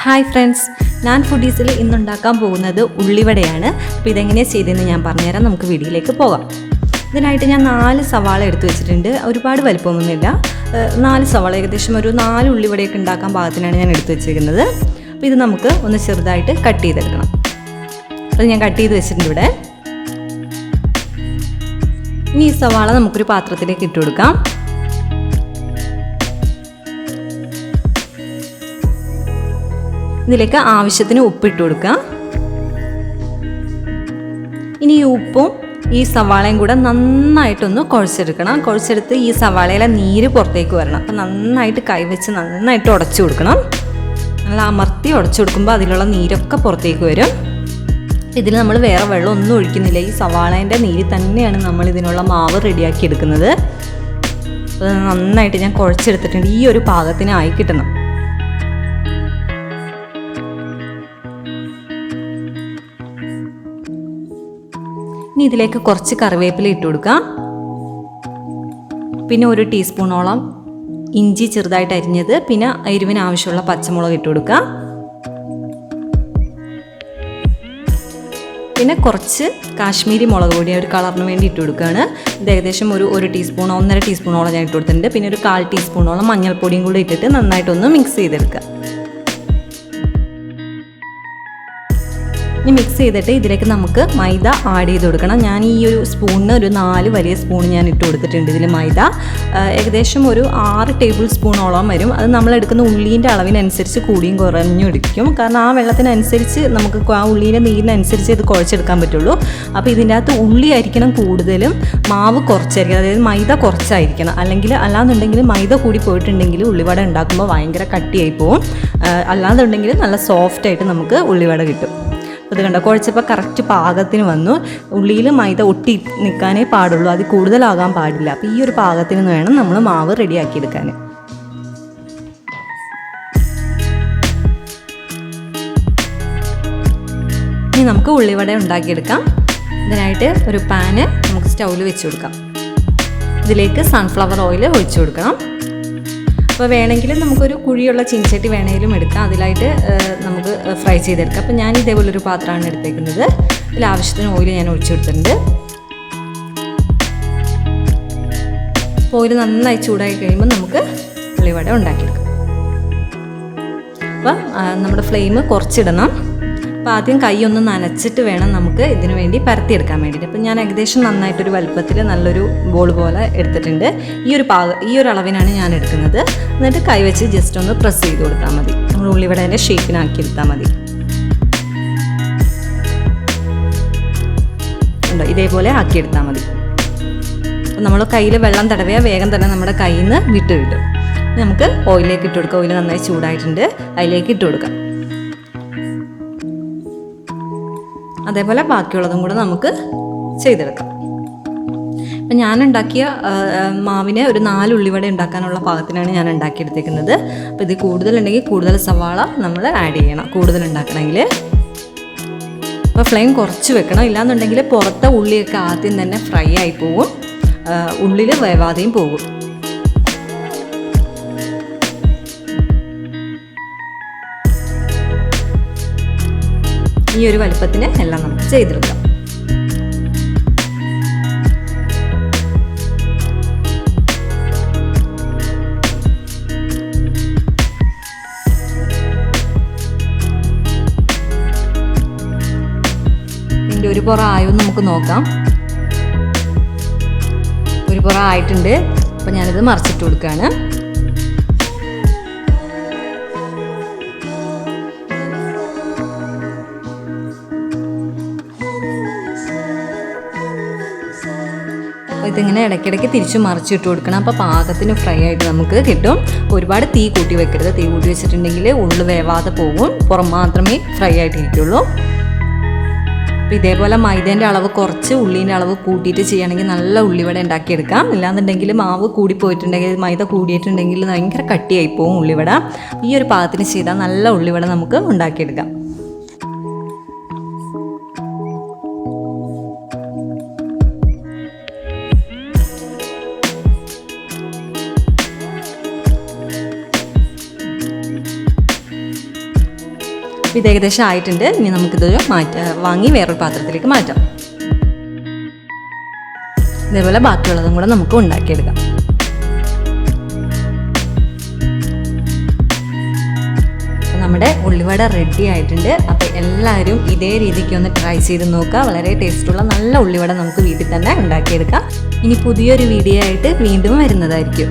Hi friends, ഞാൻ ഫുഡീസിൽ ഇന്നുണ്ടാക്കാൻ പോകുന്നത് ഉള്ളിവടയാണ്. അപ്പോൾ ഇതെങ്ങനെയാണ് ചെയ്തതെന്ന് ഞാൻ പറഞ്ഞുതരാം. നമുക്ക് വീഡിയോയിലേക്ക് പോകാം. ഇതിനായിട്ട് ഞാൻ 4 സവാള എടുത്തു വെച്ചിട്ടുണ്ട്. ഒരുപാട് വലിപ്പമൊന്നുമില്ല. 4 സവാള, ഏകദേശം ഒരു 4 ഉള്ളിവടയൊക്കെ ഉണ്ടാക്കാൻ പാകത്തിനാണ് ഞാൻ എടുത്തു വെച്ചിരിക്കുന്നത്. അപ്പോൾ ഇത് നമുക്ക് ഒന്ന് ചെറുതായിട്ട് കട്ട് ചെയ്തെടുക്കണം. അപ്പോൾ ഞാൻ കട്ട് ചെയ്ത് വെച്ചിട്ടുണ്ട് ഇവിടെ. ഇനി ഈ സവാള നമുക്കൊരു പാത്രത്തിലേക്ക് ഇട്ട് കൊടുക്കാം. ഇതിലേക്ക് ആവശ്യത്തിന് ഉപ്പിട്ട് കൊടുക്കുക. ഇനി ഈ ഉപ്പും ഈ സവാളയും കൂടെ നന്നായിട്ടൊന്ന് കുഴച്ചെടുക്കണം. കുഴച്ചെടുത്ത് ഈ സവാളയിലെ നീര് പുറത്തേക്ക് വരണം. അപ്പം നന്നായിട്ട് കൈവച്ച് നന്നായിട്ട് ഉടച്ചു കൊടുക്കണം. നല്ല അമർത്തി ഉടച്ചു കൊടുക്കുമ്പോൾ അതിലുള്ള നീരൊക്കെ പുറത്തേക്ക് വരും. ഇതിൽ നമ്മൾ വേറെ വെള്ളം ഒന്നും ഒഴിക്കുന്നില്ല. ഈ സവാളേൻ്റെ നീര് തന്നെയാണ് നമ്മൾ ഇതിനുള്ള മാവ് റെഡിയാക്കി എടുക്കുന്നത്. അത് നന്നായിട്ട് ഞാൻ കുഴച്ചെടുത്തിട്ടുണ്ട്. ഈ ഒരു പാകത്തിനായി കിട്ടണം. ഇനി ഇതിലേക്ക് കുറച്ച് കറിവേപ്പില ഇട്ട് കൊടുക്കാം. പിന്നെ 1 ടീസ്പൂണോളം ഇഞ്ചി ചെറുതായിട്ട് അരിഞ്ഞത്, പിന്നെ എരിവിന് ആവശ്യമുള്ള പച്ചമുളക് ഇട്ട് കൊടുക്കുക. പിന്നെ കുറച്ച് കാശ്മീരി മുളക് പൊടി ഒരു കളറിന് വേണ്ടി ഇട്ട് കൊടുക്കുകയാണ്. ഇത് ഏകദേശം ഒരു ടീസ്പൂണോ 1.5 ടീസ്പൂണോളം ഞാൻ ഇട്ട് കൊടുത്തിട്ടുണ്ട്. പിന്നെ ഒരു 1/4 ടീസ്പൂണോളം മഞ്ഞൾപ്പൊടിയും കൂടി ഇട്ടിട്ട് നന്നായിട്ടൊന്ന് മിക്സ് ചെയ്തെടുക്കുക. ഇനി മിക്സ് ചെയ്തിട്ട് ഇതിലേക്ക് നമുക്ക് മൈദ ആഡ് ചെയ്ത് കൊടുക്കണം. ഞാൻ ഈ ഒരു സ്പൂണിന് ഒരു 4 വലിയ സ്പൂൺ ഞാൻ ഇട്ട് കൊടുത്തിട്ടുണ്ട്. ഇതിൽ മൈദ ഏകദേശം ഒരു 6 ടേബിൾ സ്പൂണോളം വരും. അത് നമ്മളെടുക്കുന്ന ഉള്ളീൻ്റെ അളവിനനുസരിച്ച് കൂടിയും കുറഞ്ഞും എടുക്കും. കാരണം ആ വെള്ളത്തിനനുസരിച്ച് നമുക്ക് ആ ഉള്ളീൻ്റെ നീരിനനുസരിച്ച് ഇത് കുഴച്ചെടുക്കാൻ പറ്റുള്ളൂ. അപ്പോൾ ഇതിൻ്റെ അകത്ത് ഉള്ളി ആയിരിക്കണം കൂടുതലും, മാവ് കുറച്ചായിരിക്കണം. അതായത് മൈദ കുറച്ചായിരിക്കണം. അല്ലാന്നുണ്ടെങ്കിൽ മൈദ കൂടി പോയിട്ടുണ്ടെങ്കിൽ ഉള്ളിവട ഉണ്ടാക്കുമ്പോൾ ഭയങ്കര കട്ടിയായി പോവും. അല്ലാന്നുണ്ടെങ്കിൽ നല്ല സോഫ്റ്റായിട്ട് നമുക്ക് ഉള്ളിവട കിട്ടും. അത് കണ്ടോ, കുഴച്ചപ്പോൾ കറക്റ്റ് പാകത്തിന് വന്നു. ഉള്ളിയിൽ മൈദ ഒട്ടി നിൽക്കാനേ പാടുള്ളൂ, അത് കൂടുതലാകാൻ പാടില്ല. അപ്പോൾ ഈ ഒരു പാകത്തിന് വേണം നമ്മൾ മാവ് റെഡിയാക്കി എടുക്കാൻ. ഇനി നമുക്ക് ഉള്ളിവട ഉണ്ടാക്കിയെടുക്കാം. ഇതിനായിട്ട് ഒരു പാന് നമുക്ക് സ്റ്റൗവിൽ വെച്ച് കൊടുക്കാം. ഇതിലേക്ക് സൺഫ്ലവർ ഓയിൽ ഒഴിച്ചു കൊടുക്കണം. അപ്പോൾ വേണമെങ്കിൽ നമുക്കൊരു കുഴിയുള്ള ചീനച്ചട്ടി വേണമെങ്കിലും എടുക്കാം. അതിലായിട്ട് നമുക്ക് ഫ്രൈ ചെയ്തെടുക്കാം. അപ്പോൾ ഞാൻ ഇതേപോലൊരു പാത്രമാണ് എടുത്തേക്കുന്നത്. ഇതിൽ ആവശ്യത്തിന് ഓയിൽ ഞാൻ ഒഴിച്ചു കൊടുത്തിട്ടുണ്ട്. ഓയിൽ നന്നായി ചൂടായി കഴിയുമ്പോൾ നമുക്ക് ഉള്ളിവട ഉണ്ടാക്കിയെടുക്കാം. അപ്പം നമ്മുടെ ഫ്ലെയിം കുറച്ചിടണം. അപ്പോൾ ആദ്യം കൈ ഒന്ന് നനച്ചിട്ട് വേണം നമുക്ക് ഇതിനു വേണ്ടി പരത്തിയെടുക്കാൻ വേണ്ടിയിട്ട്. അപ്പം ഞാൻ ഏകദേശം നന്നായിട്ടൊരു വലുപ്പത്തിൽ നല്ലൊരു ബോൾ പോലെ എടുത്തിട്ടുണ്ട്. ഈ ഒരു അളവിനാണ് ഞാൻ എടുക്കുന്നത്. എന്നിട്ട് കൈ വെച്ച് ജസ്റ്റ് ഒന്ന് പ്രസ് ചെയ്ത് കൊടുത്താൽ മതി. നമ്മൾ ഉള്ളിവടേൻ്റെ ഷേപ്പിനാക്കി എടുത്താൽ മതി. ഉണ്ടോ, ഇതേപോലെ ആക്കിയെടുത്താൽ മതി. അപ്പം നമ്മൾ കയ്യിൽ വെള്ളം തടവിയാൽ വേഗം തന്നെ നമ്മുടെ കയ്യിൽ നിന്ന് വിട്ട് കിട്ടും. നമുക്ക് ഓയിലേക്ക് ഇട്ട് കൊടുക്കാം. ഓയിൽ നന്നായി ചൂടായിട്ടുണ്ട്, അതിലേക്ക് ഇട്ട് കൊടുക്കാം. അതേപോലെ ബാക്കിയുള്ളതും കൂടെ നമുക്ക് ചെയ്തെടുക്കാം. അപ്പം ഞാൻ ഉണ്ടാക്കിയ മാവിനെ ഒരു 4 ഉള്ളിവട ഉണ്ടാക്കാനുള്ള പാകത്തിനാണ് ഞാൻ ഉണ്ടാക്കിയെടുത്തേക്കുന്നത്. അപ്പോൾ ഇത് കൂടുതലുണ്ടെങ്കിൽ കൂടുതൽ സവാള നമ്മൾ ആഡ് ചെയ്യണം, കൂടുതൽ ഉണ്ടാക്കണമെങ്കിൽ. അപ്പോൾ ഫ്ലെയിം കുറച്ച് വെക്കണം. ഇല്ലാന്നുണ്ടെങ്കിൽ പുറത്തെ ഉള്ളിയൊക്കെ ആദ്യം തന്നെ ഫ്രൈ ആയി പോകും, ഉള്ളിൽ വേവാതെയും പോകും. ഈ ഒരു വലുപ്പത്തിന് എല്ലാം നമുക്ക് ചെയ്തെടുക്കാം. ഇതിൻ്റെ ഒരു പുറം ആയോ നമുക്ക് നോക്കാം. ഒരു പുറം ആയിട്ടുണ്ട്. അപ്പോൾ ഞാനിത് മറിച്ചിട്ട് കൊടുക്കുകയാണ്. അപ്പോൾ ഇതിങ്ങനെ ഇടയ്ക്കിടയ്ക്ക് തിരിച്ച് മറിച്ചിട്ട് കൊടുക്കണം. അപ്പോൾ പാകത്തിന് ഫ്രൈ ആയിട്ട് നമുക്ക് കിട്ടും. ഒരുപാട് തീ കൂട്ടി വെക്കരുത്. തീ കൂട്ടി വെച്ചിട്ടുണ്ടെങ്കിൽ ഉള്ളു വേവാതെ പോകും, പുറം മാത്രമേ ഫ്രൈ ആയിട്ടിരിക്കുള്ളൂ. അപ്പോൾ ഇതേപോലെ മൈദേൻ്റെ അളവ് കുറച്ച് ഉള്ളീൻ്റെ അളവ് കൂട്ടിയിട്ട് ചെയ്യുകയാണെങ്കിൽ നല്ല ഉള്ളിവട ഉണ്ടാക്കിയെടുക്കാം. ഇല്ലാന്നുണ്ടെങ്കിൽ മാവ് കൂടിപ്പോയിട്ടുണ്ടെങ്കിൽ, മൈദ കൂടിയിട്ടുണ്ടെങ്കിൽ ഭയങ്കര കട്ടിയായി പോകും ഉള്ളിവട. ഈ ഒരു പാകത്തിന് ചെയ്താൽ നല്ല ഉള്ളിവട നമുക്ക് ഉണ്ടാക്കിയെടുക്കാം. ഇത് ഏകദേശം ആയിട്ടുണ്ട്. ഇനി നമുക്കിതൊരു വാങ്ങി വേറൊരു പാത്രത്തിലേക്ക് മാറ്റാം. ഇതേപോലെ ബാക്കിയുള്ളതും കൂടെ നമുക്ക് ഉണ്ടാക്കിയെടുക്കാം. നമ്മുടെ ഉള്ളിവട റെഡി ആയിട്ടുണ്ട്. അപ്പോൾ എല്ലാവരും ഇതേ രീതിക്ക് ഒന്ന് ട്രൈ ചെയ്ത് നോക്കുക. വളരെ ടേസ്റ്റുള്ള നല്ല ഉള്ളിവട നമുക്ക് വീട്ടിൽ തന്നെ ഉണ്ടാക്കിയെടുക്കാം. ഇനി പുതിയൊരു വീഡിയോ ആയിട്ട് വീണ്ടും വരുന്നതായിരിക്കും.